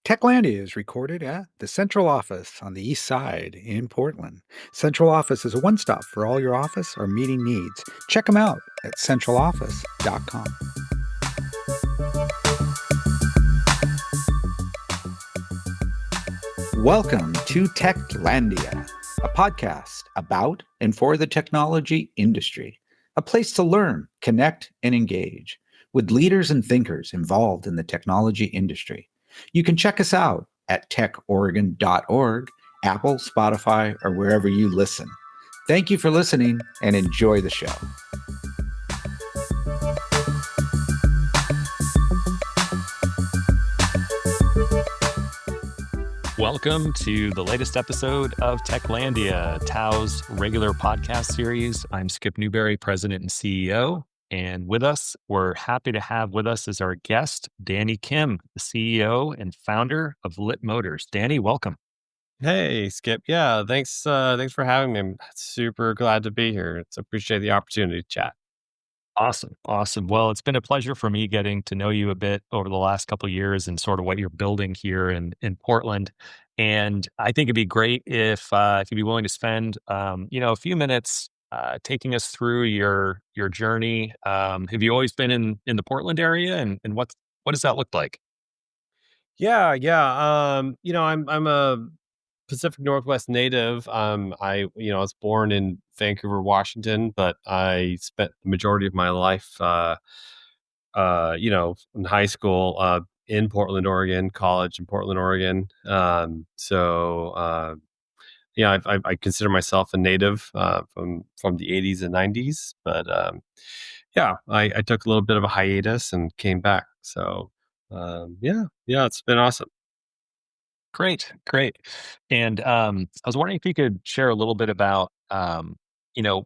Techlandia is recorded at the Central Office on the East Side in Portland. Central Office is a one stop for all your office or meeting needs. Check them out at centraloffice.com. Welcome to Techlandia, a podcast about and for the technology industry, a place to learn, connect, and engage with leaders and thinkers involved in the technology industry. You can check us out at techoregon.org, Apple, Spotify, or wherever you listen. Thank you for listening and enjoy the show. Welcome to the latest episode of Techlandia, Tao's regular podcast series. I'm Skip Newberry, President and CEO. And with us, we're happy to have with us as our guest, Danny Kim, the CEO and founder of Lit Motors. Danny, welcome. Hey, Skip. Yeah, thanks for having me. I'm super glad to be here. It's appreciate the opportunity to chat. Awesome. Well, it's been a pleasure for me getting to know you a bit over the last couple of years and sort of what you're building here in Portland. And I think it'd be great if you'd be willing to spend a few minutes taking us through your journey. Have you always been in the Portland area, and what does that look like? Yeah. I'm a Pacific Northwest native. I was born in Vancouver, Washington, but I spent the majority of my life, in high school, in Portland, Oregon, college in Portland, Oregon. I consider myself a native from the '80s and '90s, but I took a little bit of a hiatus and came back. So it's been awesome. Great. And I was wondering if you could share a little bit about, you know,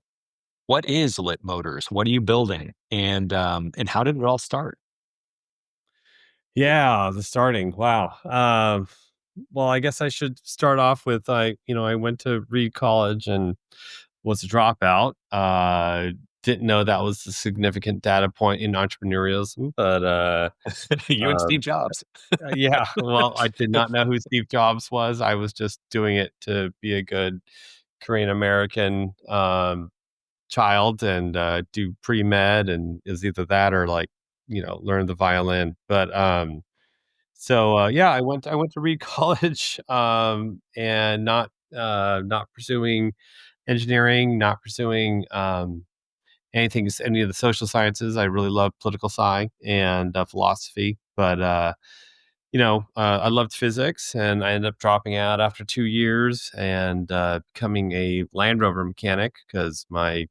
what is Lit Motors? What are you building? And how did it all start? Yeah, the starting. Wow. Well, I guess I should start off with I went to Reed College and was a dropout. Didn't know that was a significant data point in entrepreneurialism, but You and um, Steve Jobs. yeah. Well, I did not know who Steve Jobs was. I was just doing it to be a good Korean American child and do pre med, and is either that or learn the violin. But I went to Reed College, and not pursuing engineering, not pursuing any of the social sciences. I really love political science and philosophy, but I loved physics, and I ended up dropping out after 2 years and becoming a Land Rover mechanic because my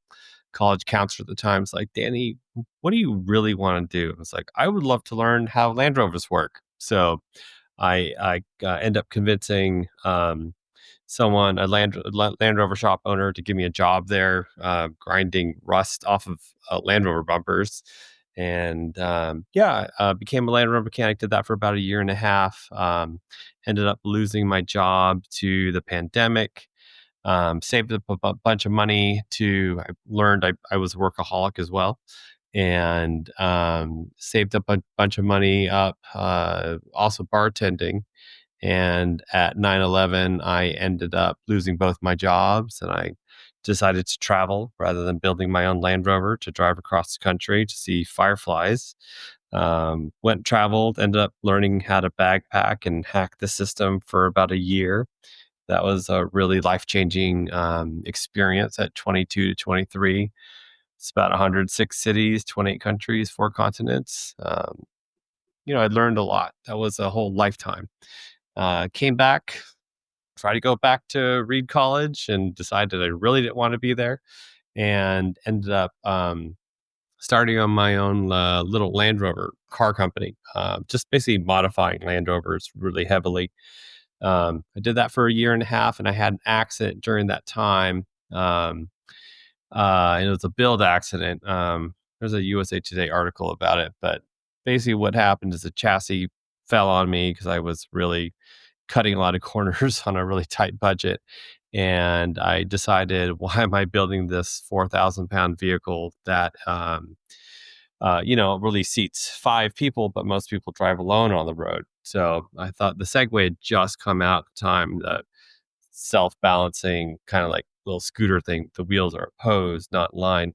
college counselor at the time was like, Danny, what do you really want to do? I was like, I would love to learn how Land Rovers work. So I end up convincing someone, Land Rover shop owner, to give me a job there, grinding rust off of Land Rover bumpers. And became a Land Rover mechanic. Did that for about a year and a half. Ended up losing my job to the pandemic. Saved up a bunch of money I learned I was a workaholic as well, and saved up a bunch of money up, also bartending. And at 9/11, I ended up losing both my jobs, and I decided to travel rather than building my own Land Rover to drive across the country to see fireflies. Went and traveled, ended up learning how to backpack and hack the system for about a year. That was a really life-changing experience at 22 to 23. It's about 106 cities, 28 countries, 4 continents. I learned a lot. That was a whole lifetime. Came back, tried to go back to Reed College, and decided I really didn't want to be there, and ended up starting on my own little Land Rover car company, just basically modifying Land Rovers really heavily. I did that for a year and a half, and I had an accident during that time. And it was a build accident. There's a USA Today article about it, but basically what happened is the chassis fell on me because I was really cutting a lot of corners on a really tight budget. And I decided, why am I building this 4,000-pound vehicle that, really seats 5 people, but most people drive alone on the road. So I thought the Segway had just come out at the time, the self-balancing kind of like little scooter thing. The wheels are opposed, not in line.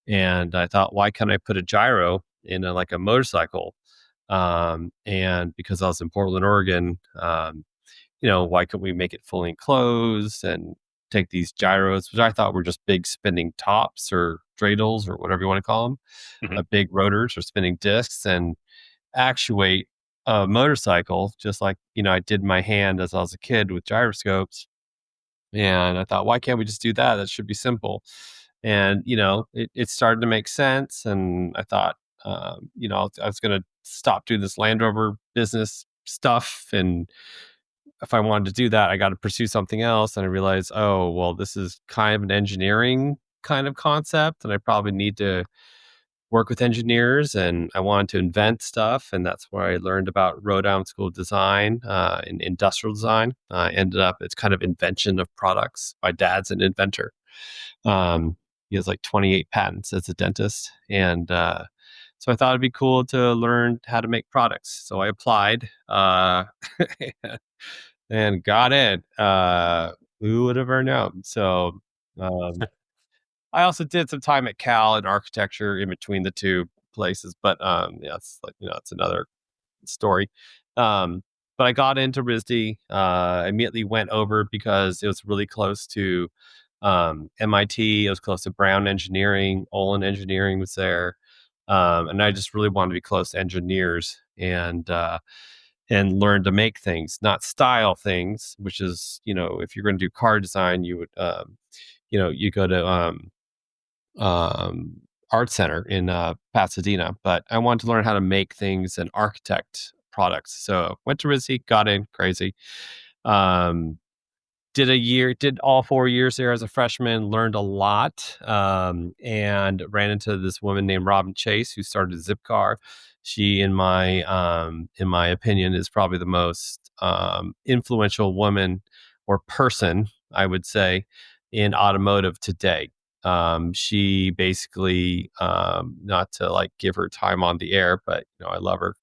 And I thought, why can't I put a gyro in like a motorcycle? And because I was in Portland, Oregon, why couldn't we make it fully enclosed and take these gyros, which I thought were just big spinning tops or dreidels or whatever you want to call them, Mhm. big rotors or spinning discs, and actuate a motorcycle just like I did my hand as I was a kid with gyroscopes. And I thought, why can't we just do that? That should be simple. And it started to make sense. And I thought, I was going to stop doing this Land Rover business stuff, and if I wanted to do that, I got to pursue something else. And I realized, oh, well, this is kind of an engineering kind of concept, and I probably need to work with engineers, and I wanted to invent stuff. And that's where I learned about Rhode Island School of Design and industrial design. Ended up, it's kind of invention of products. My dad's an inventor. He has like 28 patents as a dentist. And so I thought it'd be cool to learn how to make products. So I applied and got in. Who would have ever known? So um, I also did some time at Cal in architecture in between the two places, but yeah, it's like it's another story. Um, but I got into RISD, immediately went over because it was really close to MIT. It was close to Brown Engineering. Olin Engineering was there, and I just really wanted to be close to engineers and learn to make things, not style things. Which is, if you're going to do car design, you would, you go to um, art center in Pasadena, but I wanted to learn how to make things and architect products. So went to RISD, got in crazy. Um, did all 4 years there as a freshman, learned a lot, and ran into this woman named Robin Chase who started Zipcar. She, in my opinion, is probably the most influential woman or person, I would say, in automotive today. She basically, not to like give her time on the air, but I love her.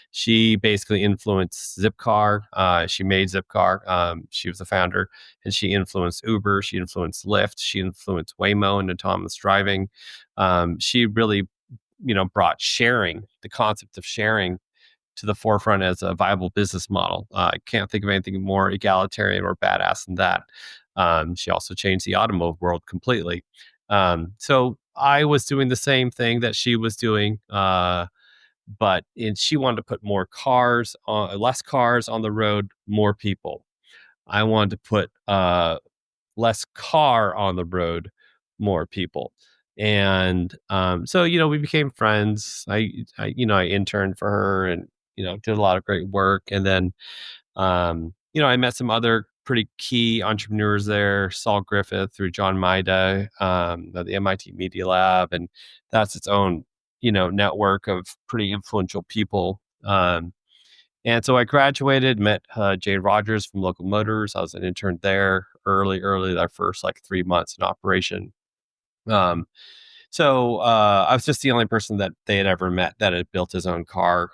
She basically influenced Zipcar. She made Zipcar. She was the founder, and she influenced Uber. She influenced Lyft. She influenced Waymo and autonomous driving. She really, brought sharing, the concept of sharing, to the forefront as a viable business model. I can't think of anything more egalitarian or badass than that. She also changed the automotive world completely. So I was doing the same thing that she was doing, she wanted to put less cars on the road, more people. I wanted to put less car on the road, more people. And so we became friends. I interned for her, and did a lot of great work. And then I met some other pretty key entrepreneurs there, Saul Griffith through John Maida, at the MIT Media Lab, and that's its own network of pretty influential people. And so I graduated, met Jane Rogers from Local Motors. I was an intern there early, our first like 3 months in operation. Um, so I was just the only person that they had ever met that had built his own car,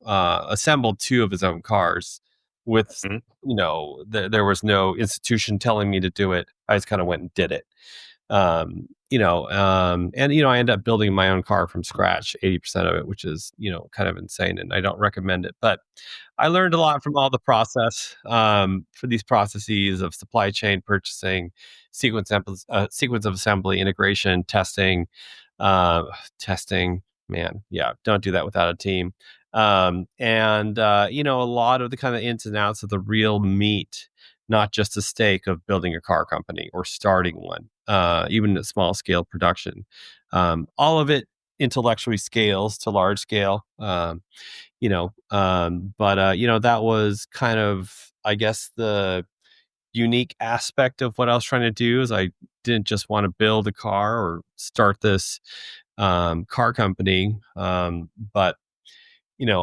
assembled two of his own cars with, Mhm. there was no institution telling me to do it. I just kind of went and did it. I ended up building my own car from scratch, 80% of it, which is, kind of insane, and I don't recommend it. But I learned a lot from all the process, for these processes of supply chain purchasing, sequence of assembly, integration, uh, testing. Man, yeah, don't do that without a team. A lot of the kind of ins and outs of the real meat, not just the steak of building a car company or starting one, even at small scale production. All of it intellectually scales to large scale. That was kind of, I guess, the unique aspect of what I was trying to do. Is I didn't just want to build a car or start this car company, but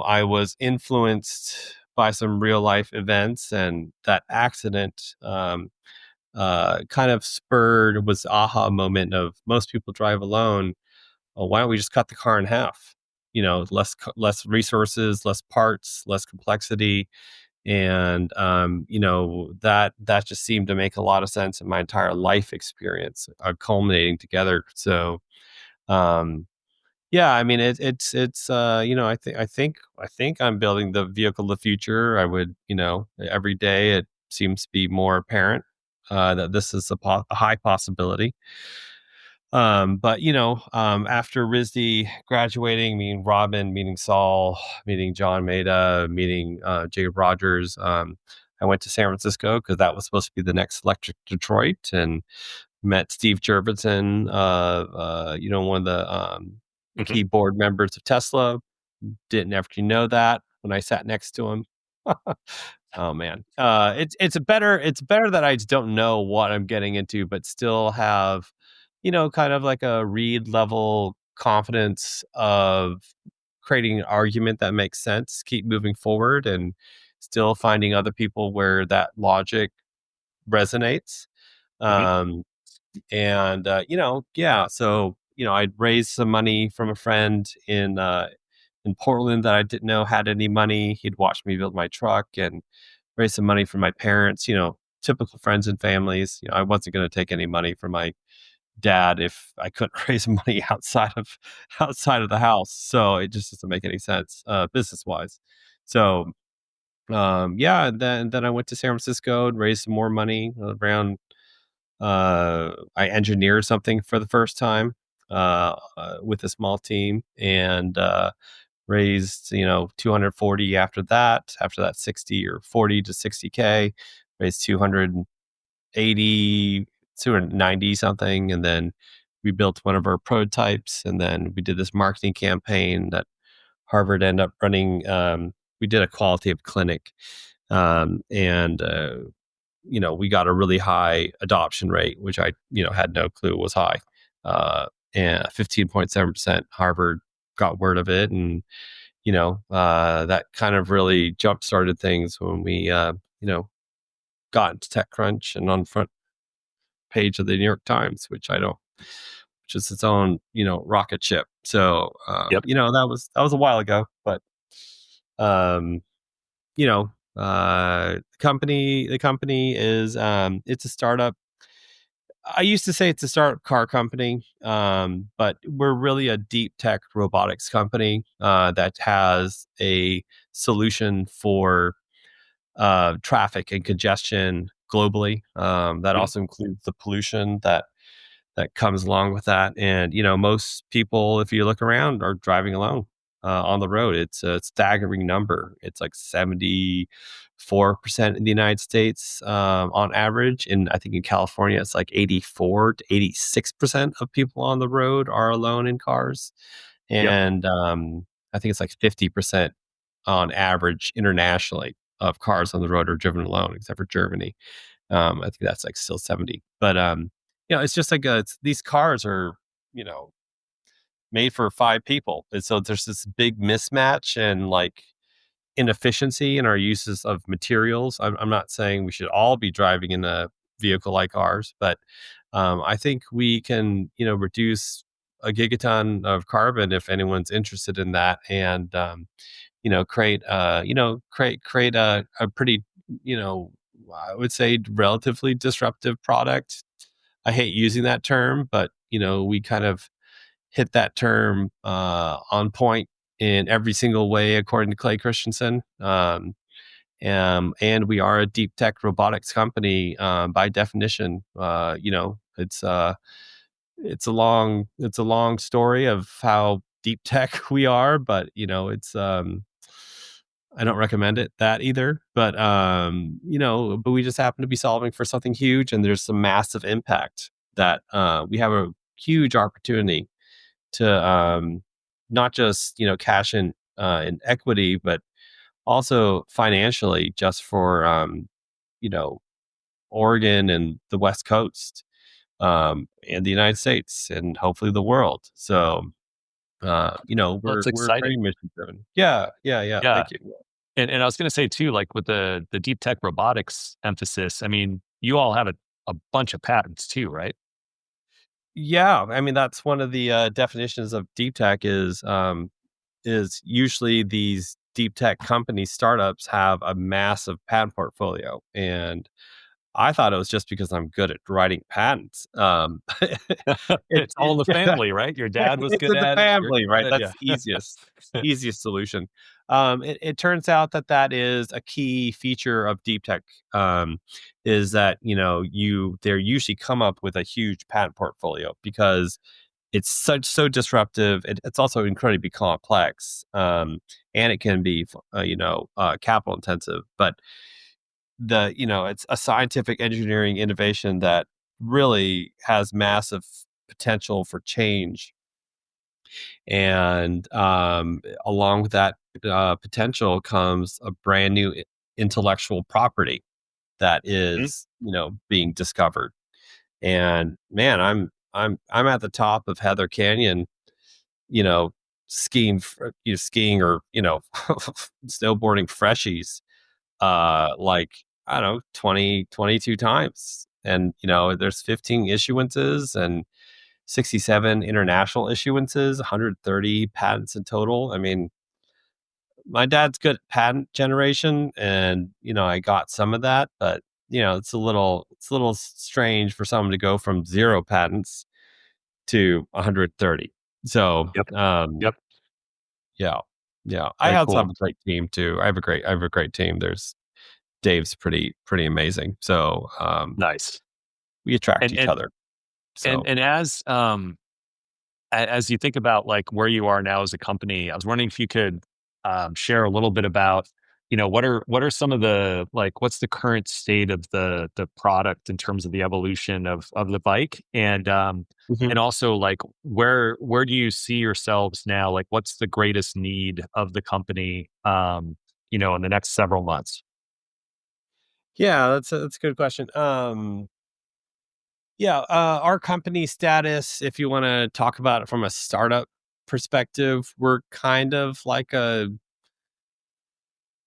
I was influenced by some real life events, and that accident kind of was aha moment of most people drive alone. Well, why don't we just cut the car in half? less resources, less parts, less complexity, and that just seemed to make a lot of sense in my entire life experience, culminating together. So um, yeah, I mean I think I'm building the vehicle of the future. I would, every day it seems to be more apparent that this is a high possibility. But after RISD graduating, meeting Robin, meeting Saul, meeting John Maeda, meeting Jacob Rogers, I went to San Francisco because that was supposed to be the next Electric Detroit, and met Steve Jurvetson, one of the Mhm. key board members of Tesla. Didn't actually know that when I sat next to him. Oh man, it's better that I just don't know what I'm getting into, but still have, kind of like a read level confidence of creating an argument that makes sense, keep moving forward, and still finding other people where that logic resonates. Mhm. Um, and yeah, so I'd raised some money from a friend in Portland that I didn't know had any money. He'd watched me build my truck, and raised some money from my parents, typical friends and families. I wasn't going to take any money from my dad if I couldn't raise money outside of the house. So it just doesn't make any sense business wise. So yeah, and then I went to San Francisco and raised some more money around. I engineered something for the first time with a small team, and raised 240 after that. After that, 60 or 40 to 60K, raised 280, 290 something, and then we built one of our prototypes, and then we did this marketing campaign that Harvard ended up running. We did a qualitative clinic, and we got a really high adoption rate, which I had no clue was high. And 15.7% Harvard got word of it, and that kind of really jump started things when we got into TechCrunch and on front page of the New York Times, which is its own rocket ship. So Yep. that was a while ago, but um, the company is it's a startup. I used to say it's a startup car company, but we're really a deep tech robotics company that has a solution for traffic and congestion globally. That Mhm. also includes the pollution that comes along with that. And most people, if you look around, are driving alone on the road. It's a staggering number. It's like 74% in the United States on average, and I think in California it's like 84 to 86% of people on the road are alone in cars, Yep. and I think it's like 50% on average internationally of cars on the road are driven alone, except for Germany. I think that's like still 70. But it's just like these cars are, you know, made for five people. And so there's this big mismatch and like inefficiency in our uses of materials. I'm not saying we should all be driving in a vehicle like ours, but I think we can, reduce a gigaton of carbon if anyone's interested in that, and create a pretty, you know, I would say relatively disruptive product. I hate using that term, but we kind of hit that term on point in every single way, according to Clay Christensen. And we are a deep tech robotics company by definition. It's a long story of how deep tech we are, but it's I don't recommend it that either. But we just happen to be solving for something huge, and there's some massive impact that we have a huge opportunity to not just cash in equity, but also financially, just for you know Oregon and the West Coast, and the United States, and hopefully the world. So Well, it's we're very exciting. mission driven. Yeah, yeah, yeah. Yeah. Thank you. And I was gonna say too, like with the deep tech robotics emphasis, I mean, you all have a bunch of patents too, right? Yeah, I mean that's one of the definitions of deep tech is is usually these deep tech company startups have a massive patent portfolio, and I thought it was just because I'm good at writing patents. It's all in the Yeah, family, right? Your dad was it's good in the at it. You're family, right? good at That's the easiest solution. It turns out that is a key feature of deep tech. Is that they usually come up with a huge patent portfolio because it's so disruptive. It's also incredibly complex, and it can be capital intensive. But it's a scientific engineering innovation that really has massive potential for change. And along with that potential comes a brand new intellectual property that Mhm. is being discovered. And man, I'm at the top of Heather Canyon, you know, skiing or snowboarding freshies, like I don't know, 22 times. And there's 15 issuances and 67 international issuances, 130 patents in total. I mean, my dad's good at patent generation, and I got some of that, but it's a little strange for someone to go from 0 patents to 130. So, Yep. Yep. yeah. Yeah. I Very also cool. have a great team too. I have a great team. There's Dave's pretty amazing. So, Nice. we attract And each and other. and So, and as you think about like where you are now as a company, I was wondering if you could share a little bit about, what are some of the like what's the current state of the product in terms of the evolution of the bike, mhm. and also like where do you see yourselves now? Like what's the greatest need of the company, in the next several months? Yeah, that's a good question. Yeah, our company status, if you want to talk about it from a startup perspective, we're kind of like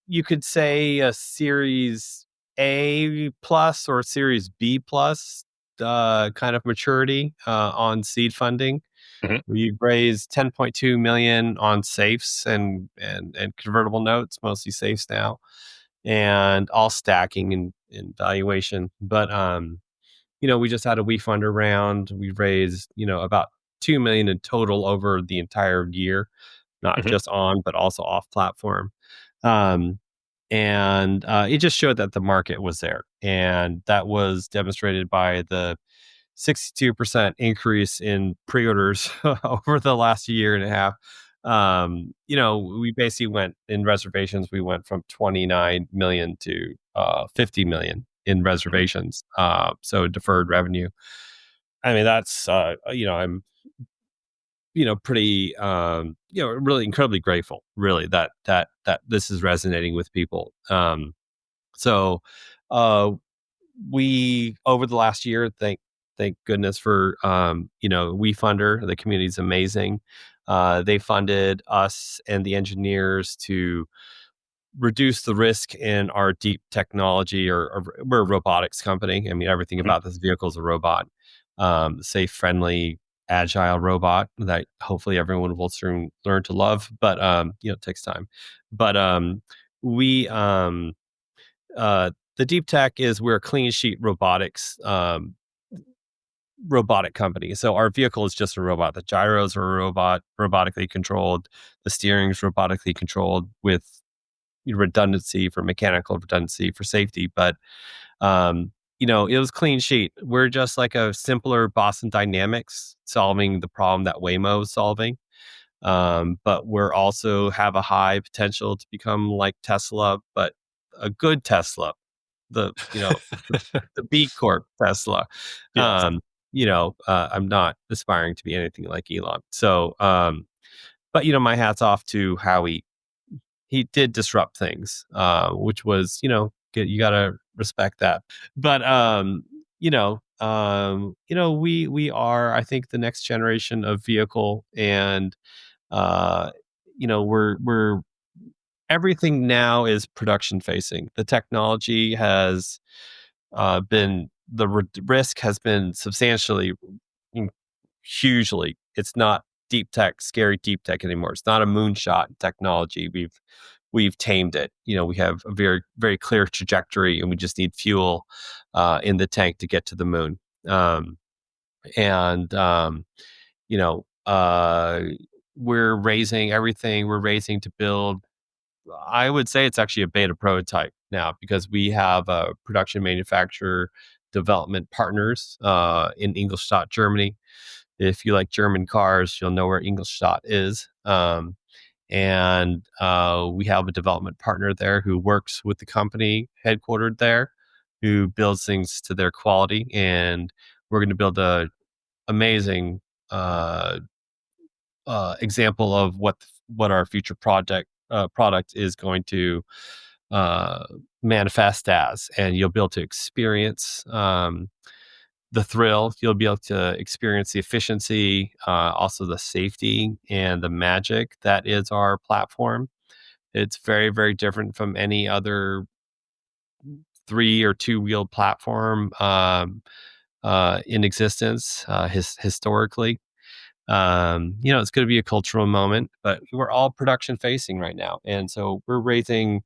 you could say a Series A plus or Series B plus kind of maturity on seed funding. Mhm. We've raised 10.2 million on safes and convertible notes, mostly safes now, and all stacking in valuation. But we just had a WeFunder round. We raised, about 2 million in total over the entire year, not Mhm. just on, but also off platform. Um, and it just showed that the market was there. And that was demonstrated by the 62% increase in pre-orders over the last year and a half. We basically went in reservations. We went from 29 million to 50 million in Mhm. reservations. So deferred revenue. I mean, that's I'm pretty really incredibly grateful, really, that this is resonating with people. So uh we over the last year, thank goodness for WeFunder. The community is amazing. They funded us and the engineers to reduce the risk in our deep technology, or we're a robotics company. I mean, everything Mhm. about this vehicle is a robot, safe, friendly, agile robot that hopefully everyone will soon learn to love. But it takes time. But we the deep tech is we're a clean sheet robotics robotic company. So our vehicle is just a robot. The gyros are a robot, robotically controlled. The steering is robotically controlled with redundancy for mechanical redundancy for safety. But it was clean sheet. We're just like a simpler Boston Dynamics solving the problem that Waymo is solving. But we're also have a high potential to become like Tesla, but a good Tesla, the the B Corp Tesla. Yes. I'm not aspiring to be anything like Elon. So, but my hat's off to Howie. He did disrupt things, which was you gotta respect that. But we are, I think, the next generation of vehicle, and uh, we're everything now is production facing. The technology has been the risk has been substantially, mm, hugely. It's not deep tech, scary deep tech anymore. It's not a moonshot technology. We've tamed it. We have a very, very clear trajectory, and we just need fuel in the tank to get to the moon. And you know, we're raising everything. We're raising to build. I would say it's actually a beta prototype now, because we have production manufacturer development partners in Ingolstadt, Germany. If you like German cars, you'll know where Ingolstadt is. And we have a development partner there who works with the company headquartered there, who builds things to their quality. And we're going to build a amazing uh, example of what our future product is going to uh, manifest as, and you'll be able to experience the thrill. You'll be able to experience the efficiency, also the safety and the magic that is our platform. It's very, very different from any other 3 or 2-wheeled platform in existence historically. It's going to be a cultural moment, but we're all production facing right now. And so we're raising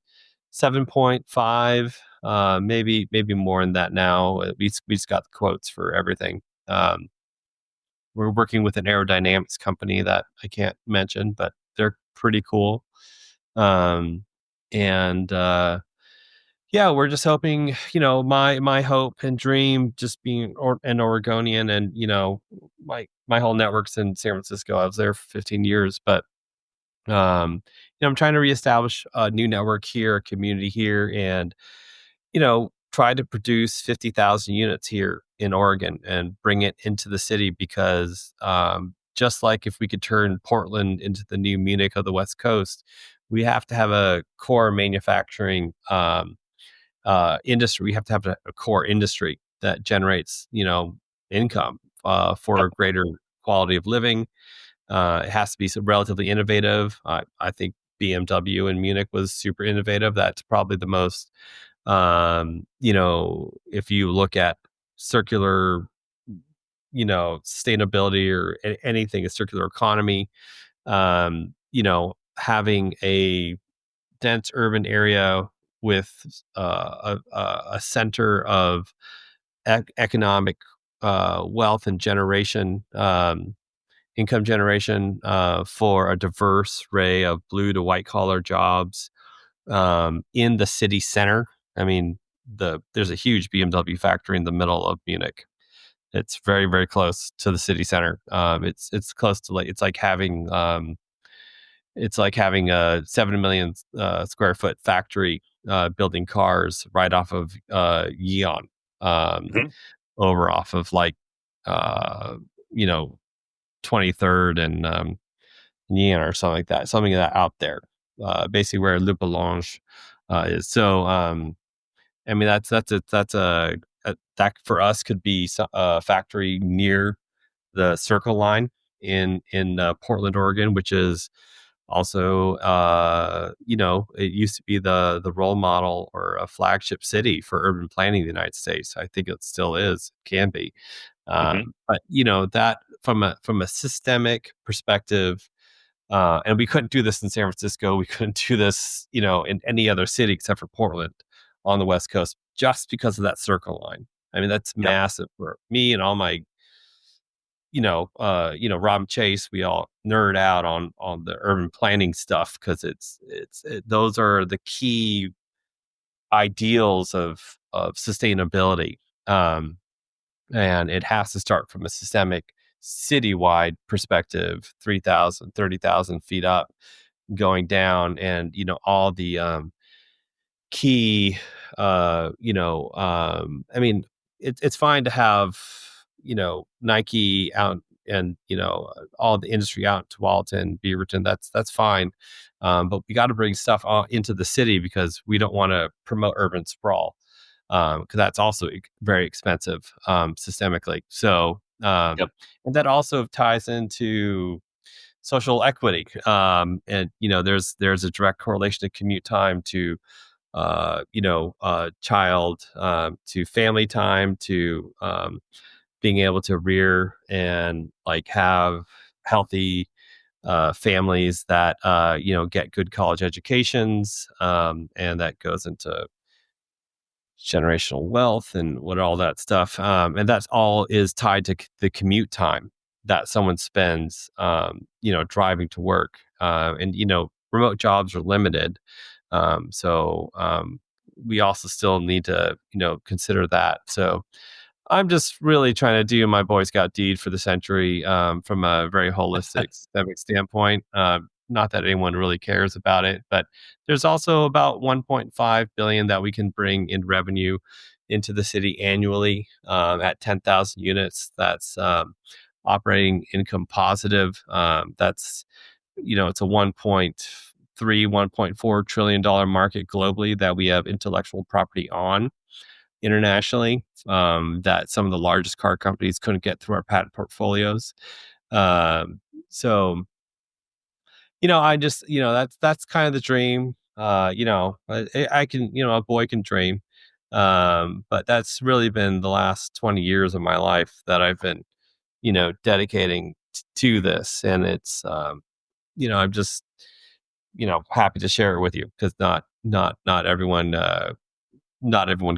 7.5, maybe more than that now. We just got the quotes for everything. We're working with an aerodynamics company that I can't mention, but they're pretty cool. And yeah, we're just hoping, my hope and dream, just being an Oregonian, and my whole network's in San Francisco. I was there for 15 years, but I'm trying to reestablish a new network here, a community here, and try to produce 50,000 units here in Oregon and bring it into the city, because just like if we could turn Portland into the new Munich of the West Coast, we have to have a core manufacturing industry. We have to have a core industry that generates, income for a greater quality of living. It has to be relatively innovative. I think BMW in Munich was super innovative. That's probably the most, if you look at circular, sustainability or anything, a circular economy, having a dense urban area with a center of economic wealth and generation, income generation for a diverse array of blue to white collar jobs in the city center. I mean, there's a huge BMW factory in the middle of Munich. It's very, very close to the city center. It's close to it's like having a 7 million square foot factory building cars right off of Yeon, over off of uh, you know 23rd and Yeon or something like that out there, basically where Le Boulonge is. So I mean that's a that for us could be a factory near the Circle Line in Portland, Oregon, which is also it used to be the role model or a flagship city for urban planning in the United States. I think it still is, can be. But that from a systemic perspective, and we couldn't do this in San Francisco. We couldn't do this, in any other city except for Portland on the West Coast, just because of that Circle Line. I mean, that's massive for me and all my, Rob Chase. We all nerd out on the urban planning stuff, because those are the key ideals of sustainability. And it has to start from a systemic citywide perspective, 3,000, 30,000 feet up, going down, and all the key I mean, it's fine to have Nike out, and all the industry out to Walton, Beaverton. That's fine, but we got to bring stuff into the city, because we don't want to promote urban sprawl, because that's also very expensive systemically. So and that also ties into social equity, and there's a direct correlation to commute time to child to family time to being able to rear and have healthy families that get good college educations, and that goes into generational wealth and what all that stuff. And that's all is tied to the commute time that someone spends, driving to work. And remote jobs are limited, so we also still need to consider that. So I'm just really trying to do my Boy Scout deed for the century, from a very holistic, systemic standpoint. Not that anyone really cares about it, but there's also about 1.5 billion that we can bring in revenue into the city annually, at 10,000 units. That's operating income positive. That's it's a 1.4 trillion dollar market globally that we have intellectual property on internationally, that some of the largest car companies couldn't get through our patent portfolios. So I just that's kind of the dream. I can a boy can dream, but that's really been the last 20 years of my life that I've been dedicating to this, and it's I'm just happy to share it with you, because not everyone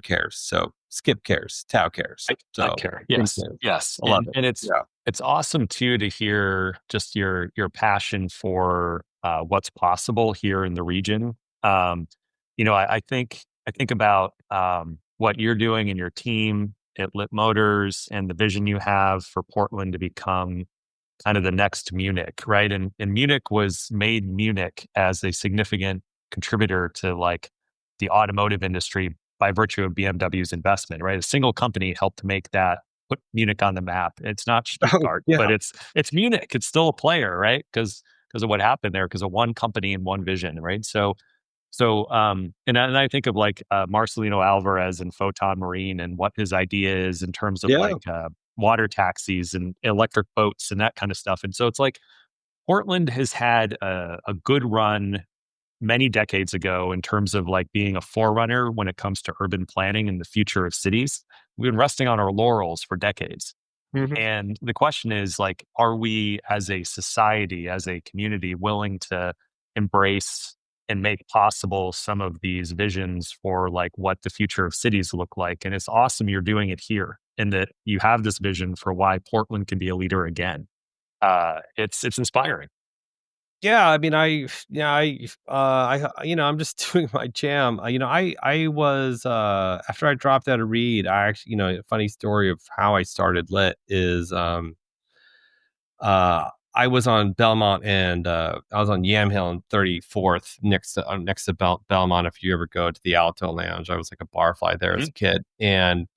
cares. So Skip cares, Tao cares. I So care. Tim Yes, cares. yes, I love it. and Yeah. it's awesome too to hear just your passion for what's possible here in the region. Um, I think about what you're doing in your team at Lit Motors and the vision you have for Portland to become kind of the next Munich, right? And Munich was made Munich as a significant contributor to like the automotive industry by virtue of BMW's investment, right? A single company helped make that, put Munich on the map. It's not Oh, Stuttgart, yeah. but it's Munich. It's still a player, right? Because of what happened there, because of one company and one vision, right? And I think of like Marcelino Alvarez and Photon Marine and what his idea is in terms of Yeah. like water taxis and electric boats and that kind of stuff. And so it's like Portland has had a good run many decades ago in terms of like being a forerunner when it comes to urban planning and the future of cities. We've been resting on our laurels for decades. Mhm. And the question is like, are we as a society, as a community, willing to embrace and make possible some of these visions for like what the future of cities look like? And it's awesome you're doing it here and that you have this vision for why Portland can be a leader again. It's inspiring. Yeah, I mean, I'm just doing my jam. I was, after I dropped out of Reed, I actually, a funny story of how I started Lit is, I was on Belmont, and I was on Yamhill and 34th, next to Belmont. If you ever go to the Alto Lounge, I was like a barfly there as Mhm. a kid, and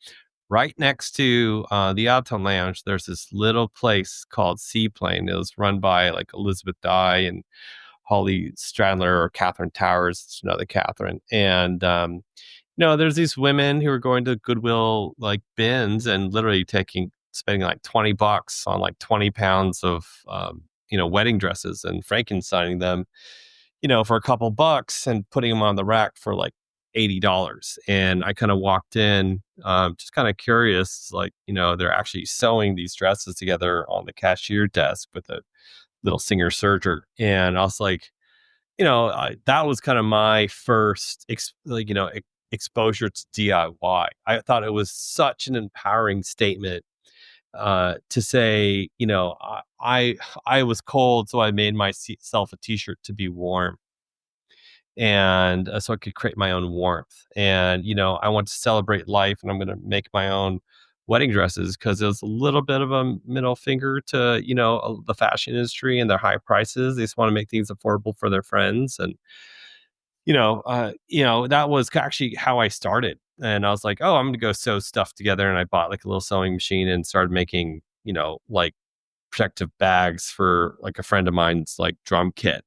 right next to the Alto Lounge, there's this little place called Seaplane. It was run by like Elizabeth Dye and Holly Stradler, or Catherine Towers. It's another Catherine. And there's these women who are going to Goodwill like bins and literally spending like $20 on like 20 pounds of wedding dresses, and Frankensteining them, for a couple bucks, and putting them on the rack for like $80. And I kind of walked in, just kind of curious, like, they're actually sewing these dresses together on the cashier desk with a little singer serger. And I was like, that was kind of my first, exposure to DIY. I thought it was such an empowering statement, to say, I was cold, so I made myself a t-shirt to be warm, and so I could create my own warmth. And I want to celebrate life, and I'm going to make my own wedding dresses, because it was a little bit of a middle finger to the fashion industry and their high prices. They just want to make things affordable for their friends, and that was actually how I started. And I was like, oh, I'm going to go sew stuff together, and I bought like a little sewing machine and started making like protective bags for like a friend of mine's like drum kit.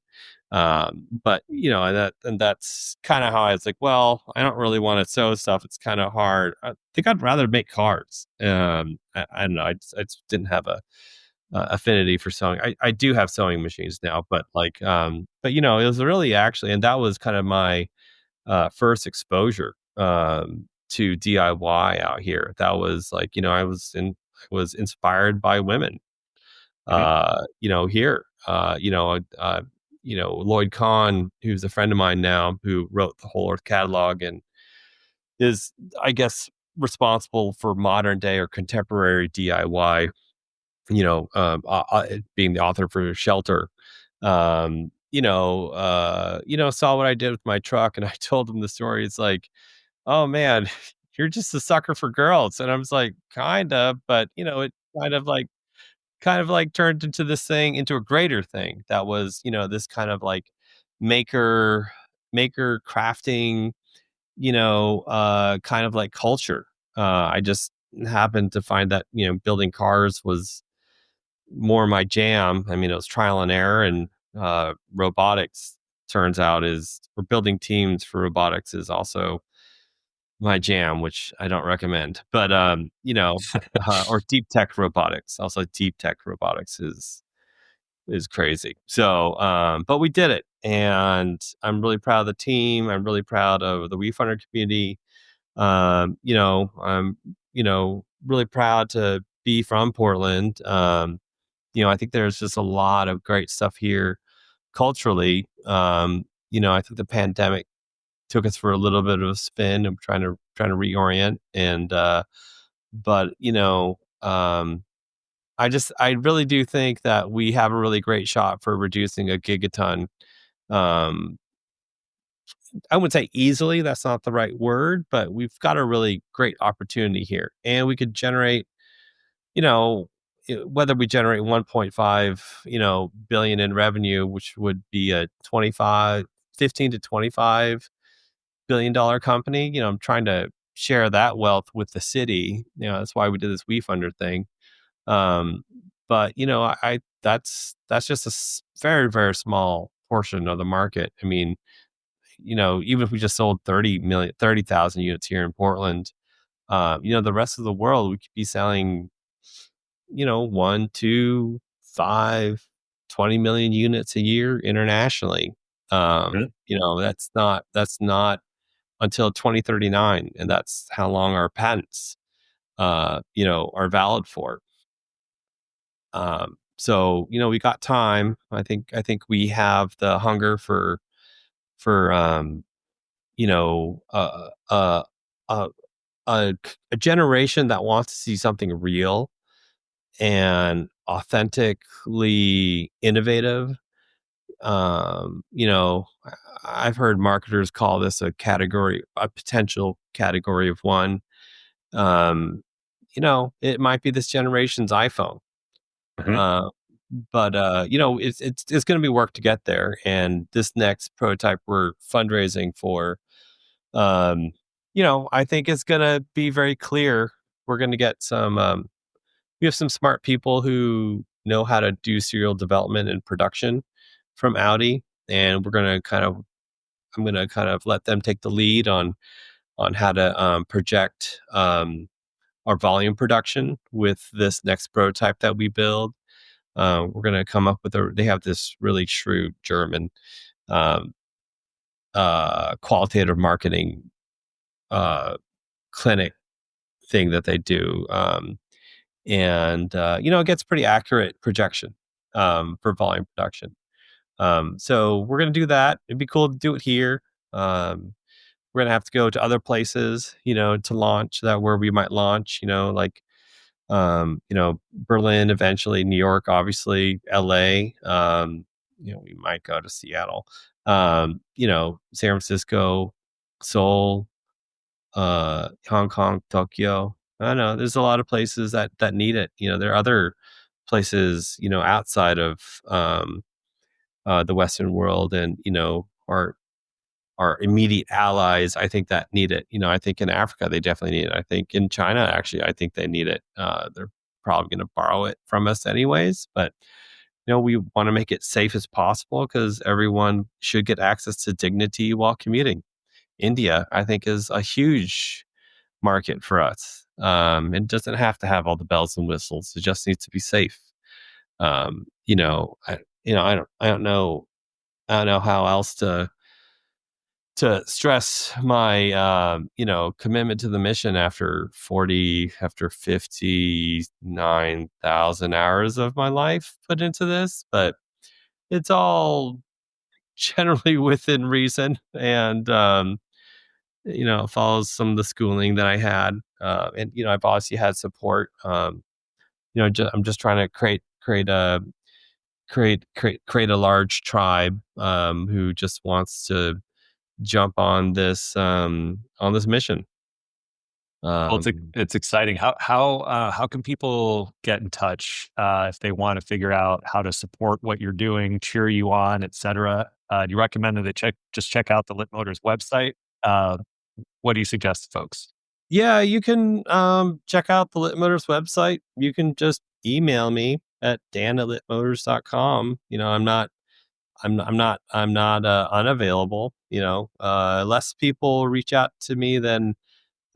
But that's kind of how I was like, well, I don't really want to sew stuff. It's kind of hard. I think I'd rather make cars. I don't know. I just didn't have a affinity for sewing. I do have sewing machines now, but like, it was really actually, and that was kind of my first exposure to DIY out here. That was like, was inspired by women, Mhm. Here, Lloyd Kahn, who's a friend of mine now, who wrote the Whole Earth Catalog and is, I guess, responsible for modern day or contemporary DIY. Being the author for Shelter, saw what I did with my truck, and I told him the story. It's like, oh man, you're just a sucker for girls, and I was like, kind of, but it kind of like turned into a greater thing that was, this kind of like maker maker crafting, kind of like culture. I just happened to find that, building cars was more my jam. I mean, it was trial and error, and robotics turns out is, or building teams for robotics is also my jam, which I don't recommend. But or deep tech robotics. Also, deep tech robotics is crazy. So, but we did it, and I'm really proud of the team. I'm really proud of the WeFunder community. I'm really proud to be from Portland. I think there's just a lot of great stuff here culturally. I think the pandemic took us for a little bit of a spin. I'm trying to reorient, and but I really do think that we have a really great shot for reducing a gigaton. Um, I wouldn't say easily, that's not the right word, but we've got a really great opportunity here, and we could generate, you know, whether we generate 1.5, billion in revenue, which would be a 15 to 25 billion-dollar company. I'm trying to share that wealth with the city. That's why we did this WeFunder thing. Um, but I that's just a very, very small portion of the market. I mean, even if we just sold 30,000 units here in Portland, the rest of the world, we could be selling, 1, 2, 5, 20 million units a year internationally. Mhm. That's not until 2039, and that's how long our patents, are valid for. So we got time. I think we have the hunger for you know, a, a generation that wants to see something real and authentically innovative. I've heard marketers call this a potential category of one. Um, it might be this generation's iPhone. Mhm. Uh, but it's going to be work to get there. And this next prototype we're fundraising for, I think it's going to be very clear. We're going to get some. We have some smart people who know how to do serial development and production from Audi, and I'm going to kind of let them take the lead on how to project our volume production with this next prototype that we build. We're going to come up with they have this really shrewd German um, qualitative marketing uh, clinic thing that they do. It gets pretty accurate projection for volume production. So we're going to do that. It'd be cool to do it here. We're going to have to go to other places, to launch that, where we might launch, like Berlin, eventually New York, obviously LA. We might go to Seattle, San Francisco, Seoul, Hong Kong, Tokyo. I don't know. There's a lot of places that need it. There are other places, outside of the Western world, and our immediate allies, I think, that need it. I think in Africa they definitely need it. I think in China, actually, I think they need it. They're probably going to borrow it from us anyways, but we want to make it safe as possible because everyone should get access to dignity while commuting. India, I think, is a huge market for us. It doesn't have to have all the bells and whistles. It just needs to be safe. I don't know how else to to stress my commitment to the mission after 59,000 hours of my life put into this, but it's all generally within reason, and follows some of the schooling that I had, and I've obviously had support. I'm just trying to create a large tribe who just wants to jump on this mission. Well, Um, it's exciting. How can people get in touch if they want to figure out how to support what you're doing, cheer you on, etc.? Do you recommend that they check out the Lit Motors website? Uh, what do you suggest to folks? yeah, you can check out the Lit Motors website. You can just email me at dan@litmotors.com. I'm not unavailable. Less people reach out to me than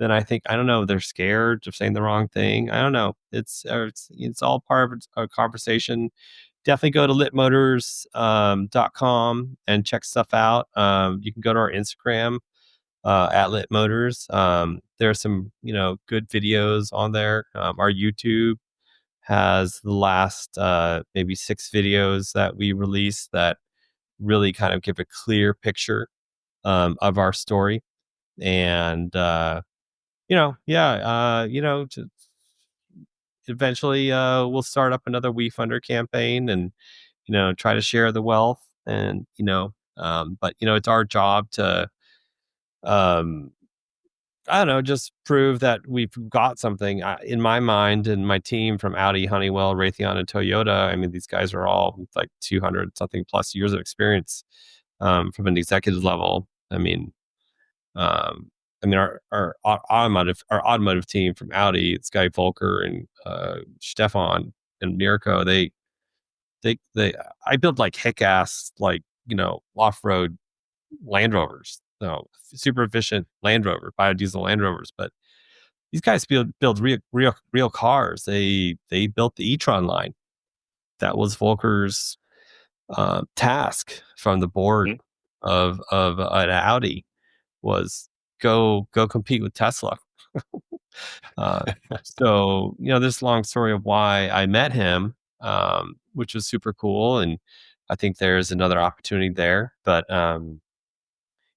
I think. I don't know. They're scared of saying the wrong thing. I don't know. It's all part of a conversation. Definitely go to litmotors.com and check stuff out. You can go to our Instagram at Lit Motors. There are some good videos on there. Our YouTube has the last maybe 6 videos that we released that really kind of give a clear picture of our story. And eventually we'll start up another WeFunder campaign and try to share the wealth. And but it's our job to um I don't know, just prove that we've got something. In my mind and my team from Audi, Honeywell, Raytheon, and Toyota, I mean, these guys are all like 200 something plus years of experience from an executive level. Our automotive team from Audi, it's Guy Volker and Stefan and Mirko. They I build like hick ass off road Land Rovers, super efficient Land Rover, biodiesel Land Rovers. But these guys build real cars. They built the e-tron line. That was Volker's task from the board Mhm. of an Audi was go compete with Tesla. Uh, so this long story of why I met him, which was super cool, and I think there's another opportunity there. But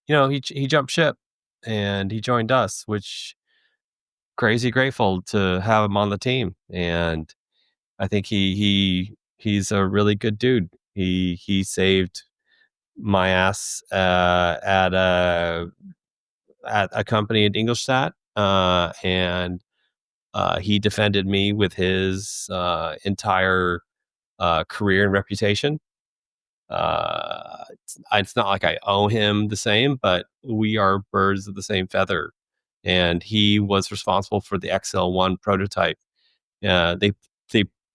he jumped ship and he joined us, which crazy grateful to have him on the team. And I think he's a really good dude. He saved my ass at a company in Ingolstadt, and he defended me with his entire career and reputation. It's not like I owe him the same, but we are birds of the same feather. And he was responsible for the XL1 prototype. They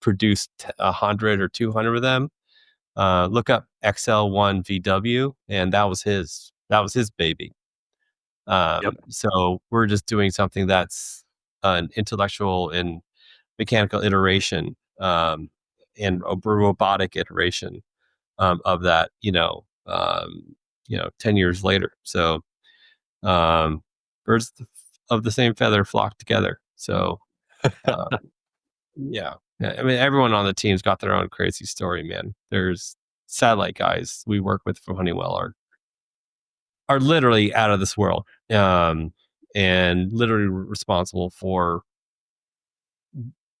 produced 100 or 200 of them. Look up XL1 VW, and that was his. That was his baby. Yep. So we're just doing something that's an intellectual and mechanical iteration, and a robotic iteration of that. 10 years later. So birds of the same feather flock together. So uh, yeah. I mean, everyone on the team's got their own crazy story, man. There's satellite guys we work with from Honeywell are literally out of this world, and literally responsible for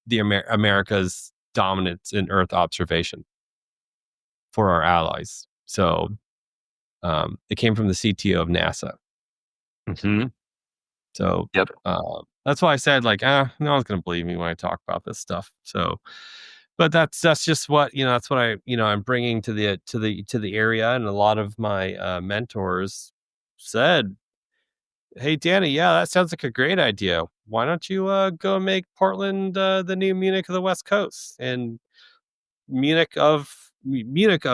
the America's dominance in Earth observation for our allies. So it came from the CTO of NASA. Hmm. So Yep. that's why I said no one's gonna believe me when I talk about this stuff. So, but that's just what that's what I'm bringing to the area, and a lot of my mentors said, "Hey, Danny, yeah, that sounds like a great idea. Why don't you go make Portland the new Munich of the West Coast and Munich of Munich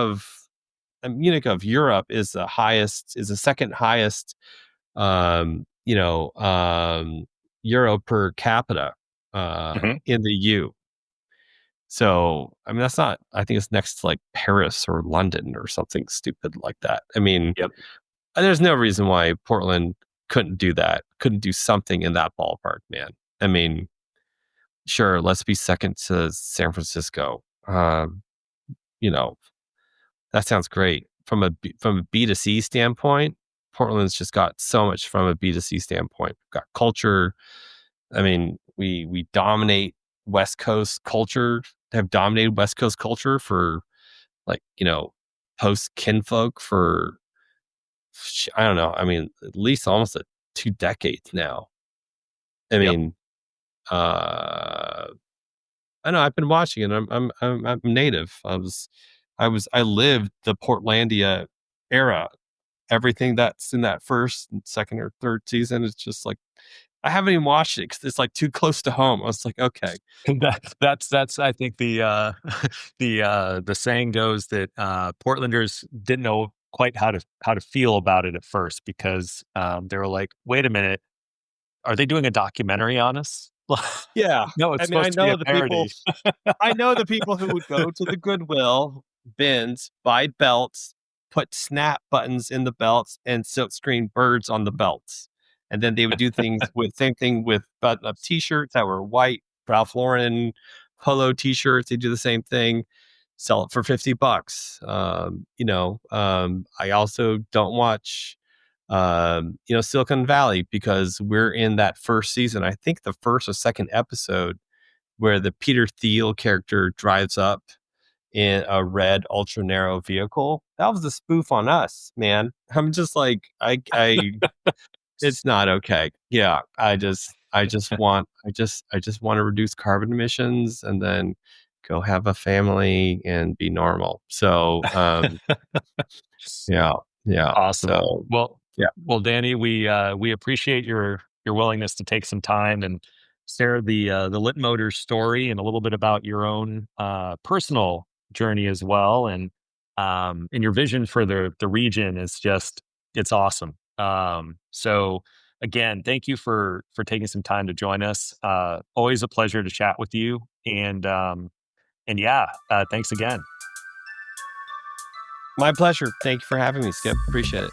of Europe is the second highest euro per capita Hmm. in the U. So, I mean, that's not, I think it's next to like Paris or London or something stupid like that. I mean, Yep. there's no reason why Portland couldn't do that, couldn't do something in that ballpark, man. I mean, sure, let's be second to San Francisco. You know, that sounds great. From a B2C standpoint, Portland's just got so much from a B2C standpoint. We've got culture. I mean, we dominate West Coast culture, have dominated West Coast culture for like, post kinfolk for, I don't know. I mean, at least almost 2 decades now. I Yep. mean, I know I've been watching it. I'm native. I lived the Portlandia era. Everything that's in that first, and second, or third season is just like I haven't even watched it because it's like too close to home. I was like, okay, That's I think the saying goes that Portlanders didn't know quite how to feel about it at first because they were like, wait a minute, are they doing a documentary on us? yeah. No, it's I mean, supposed to be a parody. I know the people who would go to the Goodwill bins, buy belts, put snap buttons in the belts, and silkscreen birds on the belts. And then they would do things with same thing with button-up T-shirts that were white, Ralph Lauren polo T-shirts. They do the same thing, sell it for $50. I also don't watch, Silicon Valley because we're in that first season. I think the first or second episode where the Peter Thiel character drives up in a red ultra narrow vehicle. That was a spoof on us, man. I'm just like, it's not okay. Yeah. I just want to reduce carbon emissions and then go have a family and be normal. So, yeah, yeah. Awesome. So, Well, yeah. Danny, we appreciate your willingness to take some time and share the Lit Motors story and a little bit about your own personal journey as well, and your vision for the region is just it's awesome. So again, thank you for taking some time to join us. Always a pleasure to chat with you, and yeah, thanks again. My pleasure. Thank you for having me, Skip. Appreciate it.